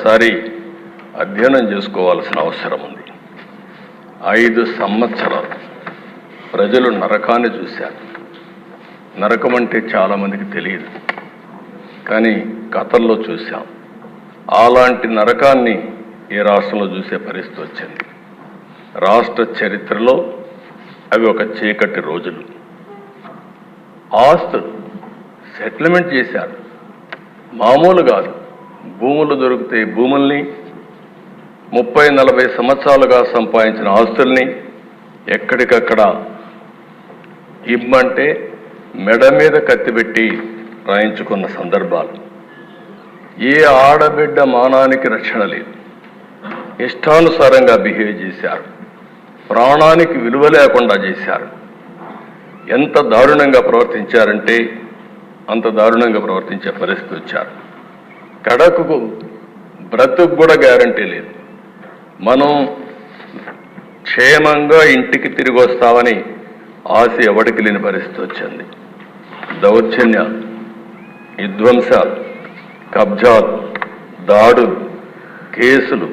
ఒక్కసారి అధ్యయనం చేసుకోవాల్సిన అవసరం ఉంది. 5 సంవత్సరాలు ప్రజలు నరకాన్ని చూశారు. నరకం అంటే చాలామందికి తెలియదు, కానీ కథల్లో చూశాం. అలాంటి నరకాన్ని ఈ రాష్ట్రంలో చూసే పరిస్థితి వచ్చింది. రాష్ట్ర చరిత్రలో అవి ఒక చీకటి రోజులు. ఆస్తులు సెటిల్మెంట్ చేశారు, మామూలు కాదు. భూములు దొరికితే భూముల్ని 30-40 సంవత్సరాలుగా సంపాదించిన ఆస్తుల్ని ఎక్కడికక్కడ ఇమ్మంటే మెడ మీద కత్తిపెట్టి రాయించుకున్న సందర్భాలు. ఏ ఆడబిడ్డ మానానికి రక్షణ లేదు. ఇష్టానుసారంగా బిహేవ్ చేశారు. ప్రాణానికి విలువ లేకుండా చేశారు. ఎంత దారుణంగా ప్రవర్తించారంటే అంత దారుణంగా ప్రవర్తించే పరిస్థితి వచ్చారు. కడకు బ్రతుకు కూడా గ్యారంటీ లేదు. మనం క్షేమంగా ఇంటికి తిరిగి వస్తామని ఆశ ఎవడికి లేని పరిస్థితి వచ్చింది. దౌర్జన్యాలు, విధ్వంసాలు, కబ్జాలు, దాడులు, కేసులు,